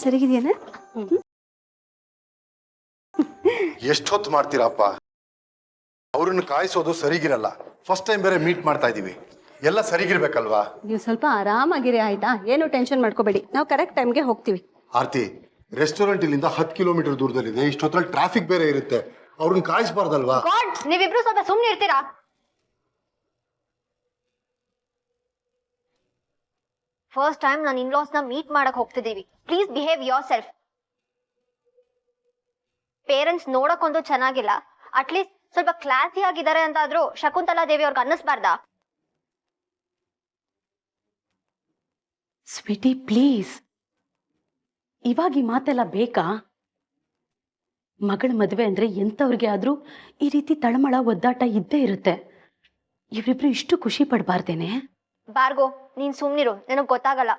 ಸರಿಗಿದೆಯೇನ? ಎಷ್ಟೊತ್ತು ಮಾಡ್ತೀರಪ್ಪ? ಅವ್ರನ್ನ ಕಾಯಿಸೋದು ಸರಿಗಿರಲ್ಲ. First time ಬೇರೆ ಮೀಟ್ ಮಾಡ್ತಾ ಇದೀವಿ, ಎಲ್ಲ ಸರಿಗಿರ್ಬೇಕಲ್ವಾ? ನೀವು ಸ್ವಲ್ಪ ಆರಾಮಾಗಿರಿ ಆಯ್ತಾ? ಏನು ಟೆನ್ಷನ್ ಮಾಡ್ಕೋಬೇಡಿ, ನಾವು ಕರೆಕ್ಟ್ ಟೈಮ್ಗೆ ಹೋಗ್ತೀವಿ. ಆರ್ತಿ, ರೆಸ್ಟೋರೆಂಟ್ ಇಲ್ಲಿಂದ 10 ಕಿಲೋಮೀಟರ್ ದೂರದಲ್ಲಿದೆ. ಇಷ್ಟೊತ್ತಲ್ಲಿ ಟ್ರಾಫಿಕ್ ಬೇರೆ ಇರುತ್ತೆ, ಅವ್ರನ್ನ ಕಾಯಿಸಬಾರ್ದಲ್ವಾ? ನೀವಿಬ್ರು ಸ್ವಲ್ಪ ಸುಮ್ಮನೆ ಇರ್ತೀರಾ? ಫಸ್ಟ್ ಟೈಮ್ ನಾನು ಇನ್ಲಾಸ್ ನ ಮೀಟ್ ಮಾಡಕ್ ಹೋಗ್ತಿದೀವಿ. Please behave yourself. Parents ನೋಡಕ್ಕೊಂದು ಚೆನ್ನಾಗಿಲ್ಲ, ಅಟ್ಲೀಸ್ಟ್ ಸ್ವಲ್ಪ ಕ್ಲಾಸಿ ಆಗಿದ್ದಾರೆ ಅಂತಾದ್ರೂ ಶಕುಂತಲಾ ದೇವಿ ಅವ್ರಿಗೆ ಅನ್ನಿಸ್ಬಾರ್ದಾ? ಸ್ವೀಟಿ ಪ್ಲೀಸ್, ಇವಾಗ ಈ ಮಾತೆಲ್ಲ ಬೇಕಾ? ಮಗಳ ಮದುವೆ ಅಂದ್ರೆ ಎಂಥವ್ರಿಗೆ ಆದ್ರೂ ಈ ರೀತಿ ತಳಮಳ ಒದ್ದಾಟ ಇದ್ದೇ ಇರುತ್ತೆ. ಇವರಿಬ್ರು ಇಷ್ಟು ಖುಷಿ ಪಡ್ಬಾರ್ದೇನೆ? ಬಾರ್ಗೋ, ನೀನ್ ಸುಮ್ನಿರು, ನನಗ್ ಗೊತ್ತಾಗಲ್ಲ.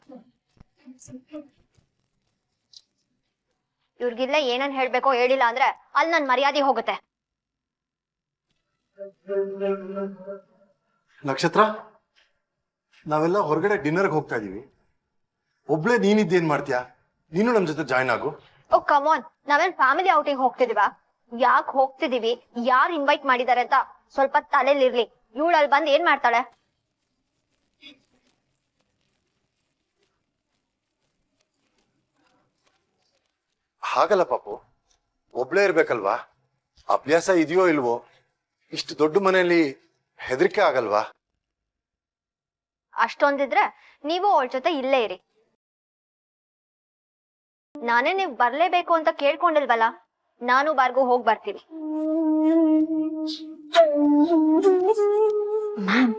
ಇವ್ರಿಗಿಲ್ಲ ಏನನ್ ಹೇಳ್ಬೇಕೋ ಹೇಳಿಲ್ಲ ಅಂದ್ರೆ ಅಲ್ಲಿ ನನ್ ಮರ್ಯಾದೆ ಹೋಗುತ್ತೆ. ನಕ್ಷತ್ರ, ನಾವೆಲ್ಲ ಹೊರಗಡೆ ಡಿನ್ನರ್ಗೆ ಹೋಗ್ತಾ ಇದೀವಿ. ಒಬ್ಳೆ ನೀನಿದ್ದೇನ್ ಮಾಡ್ತೀಯಾ? ನೀನು ನಮ್ ಜೊತೆ ಜಾಯ್ನ್ ಆಗು. ಓ ಕಮಾನ್, ನಾವೇನ್ ಫ್ಯಾಮಿಲಿ ಔಟಿಂಗ್ ಹೋಗ್ತಿದೀವ? ಯಾಕೆ ಹೋಗ್ತಿದೀವಿ, ಯಾರು ಇನ್ವೈಟ್ ಮಾಡಿದಾರೆ ಅಂತ ಸ್ವಲ್ಪ ತಲೆಲಿರ್ಲಿ. ಇವಳು ಅಲ್ಲಿ ಬಂದ್ ಏನ್ ಮಾಡ್ತಾಳೆ? ಹಾಗಲ್ಲ ಪಾಪು, ಒಬ್ಳೇ ಇರ್ಬೇಕಲ್ವಾ? ಅಭ್ಯಾಸ ಇದೆಯೋ ಇಲ್ವೋ? ಇಷ್ಟು ದೊಡ್ಡ ಮನೆಯಲ್ಲಿ ಹೆದರಿಕೆ ಆಗಲ್ವಾ? ಅಷ್ಟೊಂದಿದ್ರೆ ನೀವು ಅವಳ ಜೊತೆ ಇಲ್ಲೇ ಇರಿ. ನಾನೇ ನೀವ್ ಬರ್ಲೇಬೇಕು ಅಂತ ಕೇಳ್ಕೊಂಡಿಲ್ವಲ್ಲ, ನಾನು ಬಾರ್ಗೂ ಹೋಗ್ ಬರ್ತೀವಿ. ಮ್ಯಾಮ್,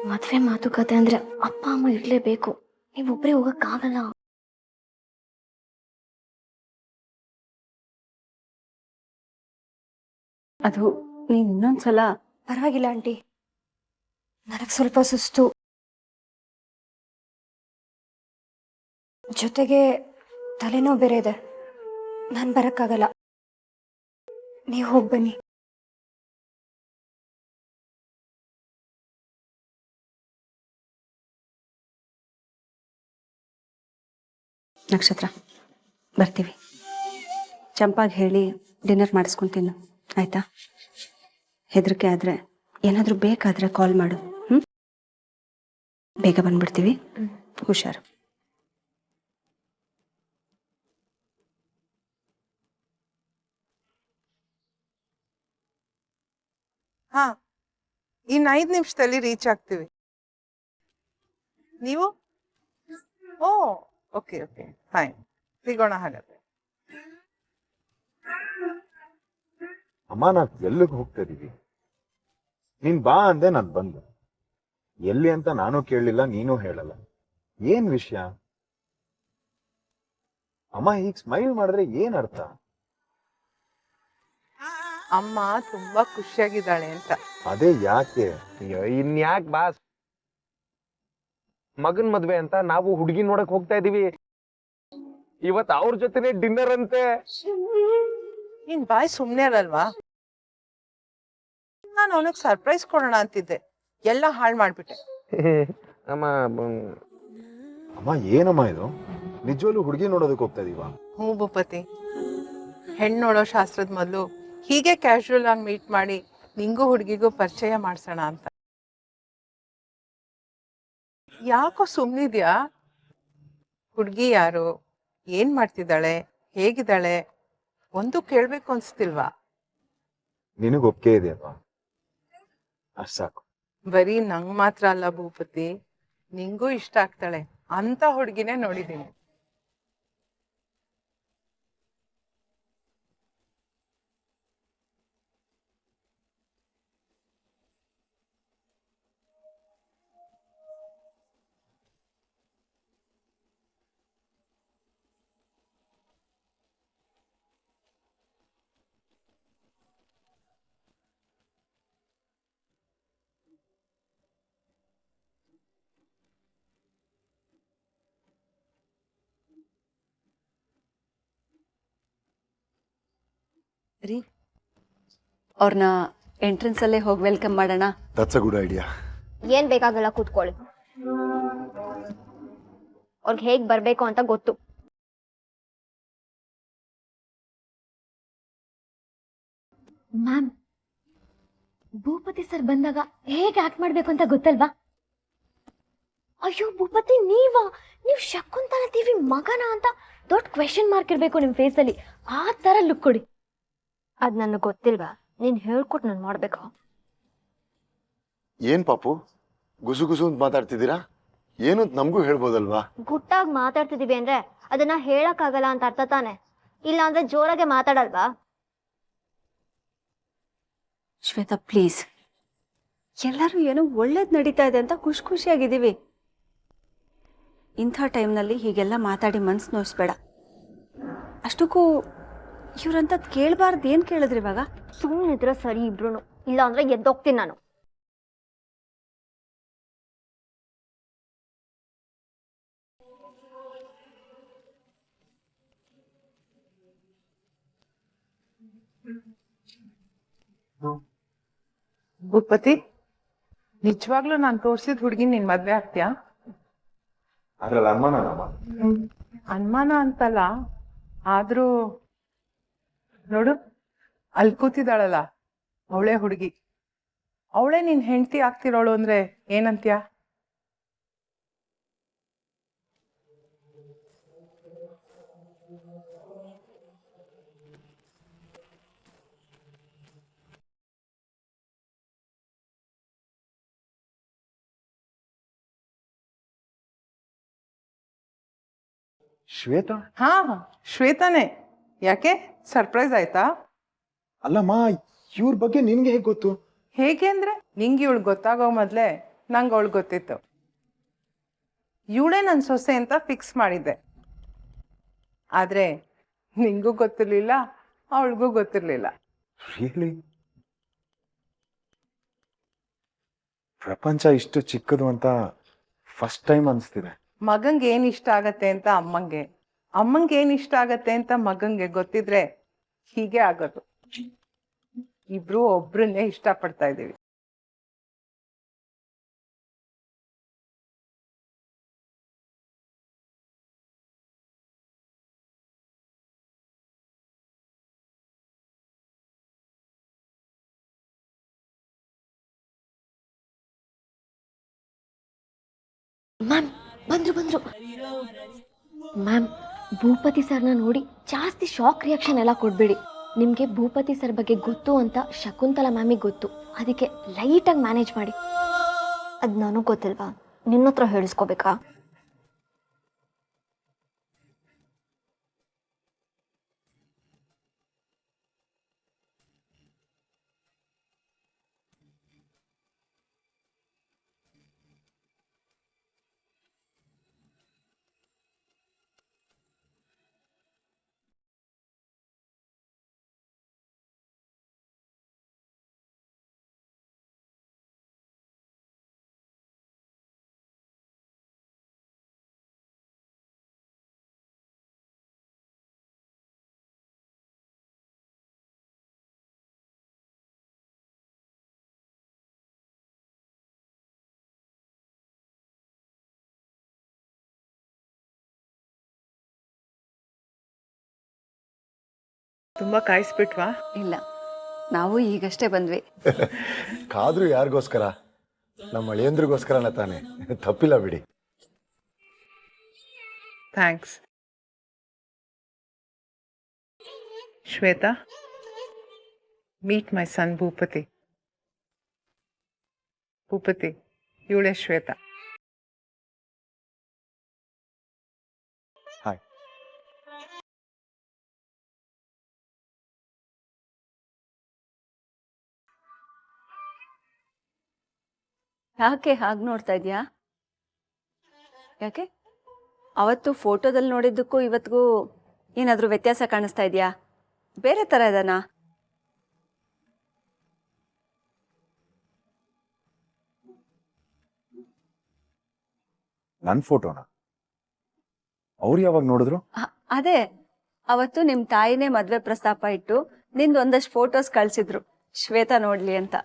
ಮದ್ವೆ ಮಾತುಕತೆ ಅಂದ್ರೆ ಅಪ್ಪ ಅಮ್ಮ ಇರ್ಲೇಬೇಕು, ನೀವೊಬ್ರೇ ಹೋಗಕ್ಕಾಗಲ್ಲ. ಅದು ನೀನ್ ಇನ್ನೊಂದ್ಸಲ. ಪರವಾಗಿಲ್ಲ ಆಂಟಿ, ನನಗ್ ಸ್ವಲ್ಪ ಸುಸ್ತು, ಜೊತೆಗೆ ತಲೆನೋವು ಬೇರೆ ಇದೆ. ನಾನು ಬರಕ್ಕಾಗಲ್ಲ, ನೀವು ಹೋಗಿ ಬನ್ನಿ. ನಕ್ಷತ್ರ, ಬರ್ತೀವಿ. ಚಂಪಾಗ್ ಹೇಳಿ ಡಿನ್ನರ್ ಮಾಡಿಸ್ಕೊಂತೀನಿ, ಆಯ್ತಾ? ಹೆದರಿಕೆ ಆದ್ರೆ ಏನಾದರೂ ಬೇಕಾದ್ರೆ ಕಾಲ್ ಮಾಡು. ಬೇಗ ಬಂದ್ಬಿಡ್ತೀವಿ, ಹುಷಾರು. ಹಾ, ಇನ್ನು 5 ನಿಮಿಷದಲ್ಲಿ ರೀಚ್ ಆಗ್ತೀವಿ. ನೀವು? ಓ ಓಕೆ ಓಕೆ, ಫೈನ್, ಸಿಗೋಣ ಹಾಗಾದ್ರೆ. ಅಮ್ಮ, ನಾವ್ ಎಲ್ಲಿಗೆ ಹೋಗ್ತಾ ಇದೀವಿ? ನೀನ್ ಬಾ ಅಂದೆ, ನಾನ್ ಬಂದೆ. ಎಲ್ಲಿ ಅಂತ ನಾನು ಕೇಳಲಿಲ್ಲ, ನೀನು ಹೇಳಲ್ಲ. ಏನ್ ವಿಷಯ? ಅಮ್ಮ ಹೀಗ್ ಸ್ಮೈಲ್ ಮಾಡಿದ್ರೆ ಏನ್ ಅರ್ಥ? ಅಮ್ಮ ತುಂಬಾ ಖುಷಿಯಾಗಿದ್ದಾಳೆ ಅಂತ. ಅದೇ ಯಾಕೆ? ಇನ್ಯಾಕ್ ಬಾಸ್, ಮಗನ್ ಮದ್ವೆ ಅಂತ ನಾವು ಹುಡುಗಿ ನೋಡಕ್ ಹೋಗ್ತಾ ಇದೀವಿ. ಇವತ್ ಅವ್ರ ಜೊತೆನೆ ಡಿನ್ನರ್ ಅಂತೆ. ನೀನ್ ಬಾಯ್ ಸುಮ್ನೆ ಅಲ್ವಾ? ನಾನು ಅವನಿಗೆ ಸರ್ಪ್ರೈಸ್ ಕೊಡೋಣ ಅಂತಿದ್ದೆ, ಎಲ್ಲ ಹಾಳು ಮಾಡ್ಬಿಟ್ಟೆ. ಅಮ್ಮ ಅಮ್ಮ, ಏನಮ್ಮ ಇದು? ನಿಜವಲ್ಲೂ ಹುಡುಗಿ ನೋಡೋದಕ್ಕೆ ಹೋಗ್ತಾ ಇದೀವಾ? ಹ್ಞೂ ಭೂಪತಿ, ಹೆಣ್ಣು ನೋಡೋ ಶಾಸ್ತ್ರದ ಮೊದಲು ಹೀಗೆ ಕ್ಯಾಶುವಲ್ ಆಗಿ ಮೀಟ್ ಮಾಡಿ ನಿಂಗೂ ಹುಡುಗಿಗೂ ಪರಿಚಯ ಮಾಡ್ಸೋಣ ಅಂತ. ಯಾಕೋ ಸುಮ್ಮನಿದ್ಯಾ? ಹುಡುಗಿ ಯಾರು, ಏನ್ ಮಾಡ್ತಿದ್ದಾಳೆ, ಹೇಗಿದ್ದಾಳೆ ಒಂದು ಕೇಳ್ಬೇಕು ಅನ್ಸ್ತಿಲ್ವಾ? ನಿನಗ್ ಒಪ್ಪಿಗೆ ಇದೆಯಲ್ವಾ? ಅಷ್ಟ್ ಸಾಕು. ಬರೀ ನಂಗ್ ಮಾತ್ರ ಅಲ್ಲ ಭೂಪತಿ, ನಿಂಗೂ ಇಷ್ಟ ಆಗ್ತಾಳೆ ಅಂತ ಹುಡುಗಿನೇ ನೋಡಿದೀನಿ. ರೀ, ಅವ್ರನ್ನ ಎಂಟ್ರೆನ್ಸ್ ಅಲ್ಲೇ ಹೋಗಿ ವೆಲ್ಕಮ್ ಮಾಡೋಣ. That's a good idea. ಏನ್ ಬೇಕಾಗಲ್ಲ, ಕೂತ್ಕೊಳ್ಳಿ. ಅವ್ರಿಗೆ ಹೇಗ್ ಬರ್ಬೇಕು ಅಂತ ಗೊತ್ತು. ಮ್ಯಾಮ್, ಭೂಪತಿ ಸರ್ ಬಂದಾಗ ಹೇಗೆ ಆಕ್ಟ್ ಮಾಡ್ಬೇಕು ಅಂತ ಗೊತ್ತಲ್ವಾ? ಅಯ್ಯೋ ಭೂಪತಿ, ನೀವು ಶಕುಂತಲಾ ದೇವಿ ಮಗನ ಅಂತ ದೊಡ್ಡ ಕ್ವೆಶನ್ ಮಾರ್ಕ್ ಇರ್ಬೇಕು ನಿಮ್ ಫೇಸಲ್ಲಿ. ಆ ತರ ಲುಕ್ ಕೊಡಿ. ಅದ್ ನನಗೆ ಗೊತ್ತಿಲ್ವಾ? ನೀನ್ ಹೇಳ್ಕೊಟ್ ನಾನು ಮಾಡ್ಬೇಕಾ? ಏನ್ ಪಾಪು ಗುಸು ಗುಸು ಅಂತ ಮಾತಾಡ್ತಿದ್ದೀರಾ? ಏನು ಅಂತ ನಮಗೂ ಹೇಳ್ಬೋದಲ್ವಾ? ಗುಟ್ಟಾಗಿ ಮಾತಾಡ್ತಿದೀವಿ ಅಂದ್ರೆ ಅದನ್ನ ಹೇಳಕ್ ಆಗಲ್ಲ ಅಂತ ಅರ್ಥ ತಾನೆ? ಇಲ್ಲ ಅಂದ್ರೆ ಜೋರಾಗೆ ಮಾತಾಡಲ್ವಾ? ಶ್ವೇತಾ ಪ್ಲೀಸ್, ಎಲ್ಲರೂ ಏನೋ ಒಳ್ಳೇದು ನಡೀತಾ ಇದೆ ಅಂತ ಖುಷಿಯಾಗಿದ್ದೀವಿ. ಇಂಥ ಟೈಮ್ನಲ್ಲಿ ಹೀಗೆಲ್ಲ ಮಾತಾಡಿ ಮನ್ಸು ನೋಯಿಸ್ಬೇಡ. ಅಷ್ಟಕ್ಕೂ ಇವ್ರಂತದ್ ಕೇಳಬಾರ್ದು. ಏನು ಕೇಳಿದ್ರಿ ಇವಾಗ? ಸುಮ್ಮನೆ ಇದ್ರೆ ಸರಿ ಇಬ್ರು, ಇಲ್ಲ ಅಂದ್ರೆ ಎದ್ದೋಗ್ತೀನಿ ನಾನು. ಭೂಪತಿ, ನಿಜವಾಗ್ಲೂ ನಾನು ತೋರ್ಸಿದ ಹುಡುಗಿ ನಿನ್ ಮದ್ವೆ ಆಗ್ತೀಯಾ? ಅದ್ರಲ್ಲಿ ಅನುಮಾನನಮ್ಮ? ಅನುಮಾನ ಅಂತಲ್ಲ, ಆದ್ರೂ ನೋಡು, ಅಲ್ಲಿ ಕೂತಿದ್ದಾಳಲ್ಲ ಅವಳೇ ಹುಡುಗಿ, ಅವಳೇ ನಿನ್ ಹೆಂಡತಿ ಆಗ್ತಿರೋಳು ಅಂದ್ರೆ ಏನಂತ್ಯ? ಶ್ವೇತಾ? ಹಾ, ಶ್ವೇತಾನೇ. ಯಾಕೆ ಸರ್ಪ್ರೈಸ್ ಆಯ್ತಾ? ಅಲ್ಲಮ್ಮ, ಇವ್ರ ಬಗ್ಗೆ ನಿನ್ಗೆ ಹೇಗೆ ಗೊತ್ತು? ಹೇಗೆ ಅಂದ್ರೆ, ನಿಂಗೆ ಇವಳು ಗೊತ್ತಾಗೋ ಮೊದ್ಲೇ ನಂಗೆ ಅವಳು ಗೊತ್ತಿತ್ತು. ಇವಳೇ ನನ್ನ ಸೊಸೆ ಅಂತ ಫಿಕ್ಸ್ ಮಾಡಿದ್ದೆ. ಆದ್ರೆ ನಿಂಗೂ ಗೊತ್ತಿರ್ಲಿಲ್ಲ, ಅವಳಿಗೂ ಗೊತ್ತಿರ್ಲಿಲ್ಲ. ರಿಯಲಿ? ಪ್ರಪಂಚ ಇಷ್ಟು ಚಿಕ್ಕದು ಅಂತ ಫಸ್ಟ್ ಟೈಮ್ ಅನಿಸ್ತಿದೆ. ಮಗಂಗೆ ಏನ್ ಇಷ್ಟ ಆಗತ್ತೆ ಅಂತ ಅಮ್ಮಂಗೆ, ಅಮ್ಮಂಗೆ ಏನ್ ಇಷ್ಟ ಆಗತ್ತೆ ಅಂತ ಮಗಂಗೆ ಗೊತ್ತಿದ್ರೆ ಹೀಗೆ ಆಗೋದು. ಇಬ್ರು ಒಬ್ರನ್ನೇ ಇಷ್ಟಪಡ್ತಾ ಇದೀವಿ. ಮ್ಯಾಮ್, ಬಂದ್ರು. ಮ್ಯಾಮ್, ಭೂಪತಿ ಸರ್ನ ನೋಡಿ ಜಾಸ್ತಿ ಶಾಕ್ ರಿಯಾಕ್ಷನ್ ಎಲ್ಲ ಕೊಡ್ಬೇಡಿ. ನಿಮ್ಗೆ ಭೂಪತಿ ಸರ್ ಬಗ್ಗೆ ಗೊತ್ತು ಅಂತ ಶಕುಂತಲಾ ಮ್ಯಾಮಿಗೆ ಗೊತ್ತು. ಅದಕ್ಕೆ ಲೈಟಾಗಿ ಮ್ಯಾನೇಜ್ ಮಾಡಿ. ಅದ್ ನನಗ್ ಗೊತ್ತಿಲ್ವಾ? ನಿನ್ನ ಹತ್ರ ಹೇಳಿಸ್ಕೋಬೇಕಾ? ತುಂಬಾ ಕಾಯಿಸ್ಬಿಟ್ವಾ? ಇಲ್ಲ, ನಾವು ಈಗಷ್ಟೇ ಬಂದ್ವಿ. ಕಾದ್ರು ಯಾರಿಗೋಸ್ಕರ? ನಮ್ಮ ಅಳಿಯಂದ್ರಿಗೋಸ್ಕರನ ತಾನೆ. ತಪ್ಪಿಲ್ಲ ಬಿಡಿ. ಥ್ಯಾಂಕ್ಸ್. ಶ್ವೇತಾ, ಮೀಟ್ ಮೈ ಸನ್ ಭೂಪತಿ. ಭೂಪತಿ, ಇವಳೇ ಶ್ವೇತಾ. ಹಾಯ್. ಯಾಕೆ ಹಾಗೆ ನೋಡ್ತಾ ಇದೀಯಾ? ಯಾಕೆ ಅವತ್ತು ಫೋಟೋದಲ್ಲಿ ನೋಡಿದ್ದಕ್ಕೂ ಇವತ್ತಿಗೂ ಏನಾದರೂ ವ್ಯತ್ಯಾಸ ಕಾಣಿಸ್ತಾ ಇದೆಯಾ? ಬೇರೆ ಥರ ಇದಾನಾ? ನನ್ನ ಫೋಟೋನ ಅವ್ರು ಯಾವಾಗ ನೋಡಿದ್ರು? ಅದೇ ಅವತ್ತು ನಿಮ್ಮ ತಾಯಿನೇ ಮದುವೆ ಪ್ರಸ್ತಾಪ ಇಟ್ಟು ನಿಂದು ಒಂದಷ್ಟು ಫೋಟೋಸ್ ಕಳಿಸಿದ್ರು ಶ್ವೇತಾ ನೋಡ್ಲಿ ಅಂತ.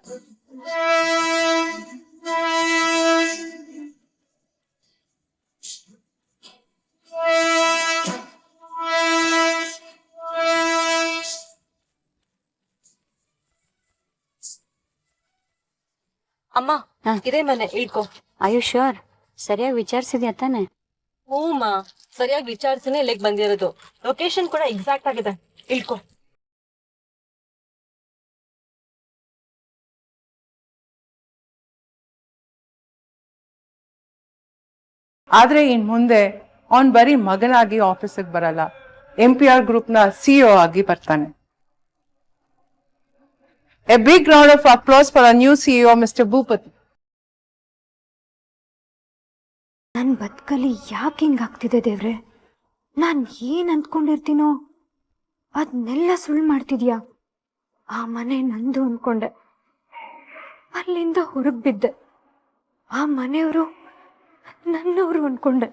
ಅಮ್ಮ ಇದೇ ಮನೆ ಇಳ್ಕೊ. ಆಯುಷ್ವರ್ ಸರಿಯಾಗಿ ವಿಚಾರಿಸಿದ್ಯಾ ತಾನೆ? ಹ್ಞೂಮ್ಮ, ಸರಿಯಾಗಿ ವಿಚಾರಿಸಿನೇ ಇಲ್ಲಿಗೆ ಬಂದಿರೋದು. ಲೊಕೇಶನ್ ಕೂಡ ಎಕ್ಸಾಕ್ಟ್ ಆಗಿದೆ. ಇಳ್ಕೊ. ಆದ್ರೆ ಇನ್ ಮುಂದೆ ಅವನ್ ಬರೀ ಮಗನಾಗಿ ಆಫೀಸಿಗೆ ಬರಲ್ಲ, NPR ಗ್ರೂಪ್ನ CEO ಆಗಿ ಬರ್ತಾನೆ. A big round of applause for our new CEO, Mr. ಭೂಪತಿ. ನನ್ನ ಬದುಕಲ್ಲಿ ಯಾಕೆ ಹಿಂಗಾಗ್ತಿದೆ ದೇವ್ರೆ? ನಾನು ಏನು ಅಂದ್ಕೊಂಡಿರ್ತೀನೋ ಅದನ್ನೆಲ್ಲ ಸುಳ್ಳು ಮಾಡ್ತಿದ್ಯಾ? ಆ ಮನೆ ನಂದು ಅಂದ್ಕೊಂಡೆ, ಅಲ್ಲಿಂದ ಹೊರಗೆ ಬಿದ್ದೆ. ಆ ಮನೆಯವರು ನನ್ನವರು ಅಂದ್ಕೊಂಡೆ,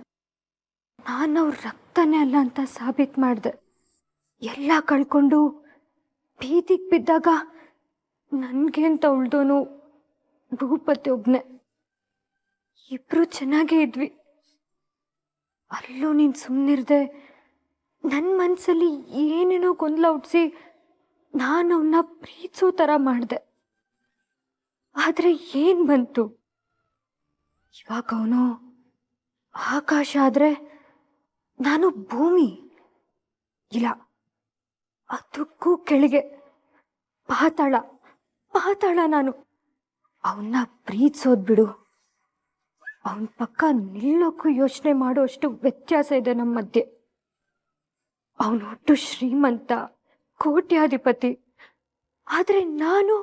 ನಾನು ಅವ್ರ ರಕ್ತನೇ ಅಲ್ಲ ಅಂತ ಸಾಬೀತು ಮಾಡಿದೆ. ಎಲ್ಲ ಕಳ್ಕೊಂಡು ಬೀದಿಗೆ ಬಿದ್ದಾಗ ನನಗೆ ಅಂತ ಉಳ್ದೋನು ಭೂಪತಿ ಒಬ್ನೇ. ಇಬ್ರು ಚೆನ್ನಾಗೇ ಇದ್ವಿ. ಅಲ್ಲೂ ನೀನು ಸುಮ್ಮನಿರ್ದೆ ನನ್ನ ಮನಸ್ಸಲ್ಲಿ ಏನೇನೋ ಗೊಂದಲ ಹುಟ್ಟಿಸಿ ನಾನು ಅವನ್ನ ಪ್ರೀತಿಸೋ ಥರ ಮಾಡಿದೆ. ಆದರೆ ಏನು ಬಂತು? ಇವಾಗ ಅವನು ಆಕಾಶ ಆದರೆ ನಾನು ಭೂಮಿ. ಇಲ್ಲ, ಅದಕ್ಕೂ ಕೆಳಗೆ ಪಾತಾಳ ಪಾತಾಳ. ನಾನು ಅವನ್ನ ಪ್ರೀತಿಸೋದು ಬಿಡು, ಅವನ ಪಕ್ಕ ನಿಲ್ಲೋಕ್ಕೂ ಯೋಚನೆ ಮಾಡೋಷ್ಟು ವ್ಯತ್ಯಾಸ ಇದೆ ನಮ್ಮ ಮಧ್ಯೆ. ಅವನು ಒಟ್ಟು ಶ್ರೀಮಂತ, ಕೋಟ್ಯಾಧಿಪತಿ. ಆದರೆ ನಾನು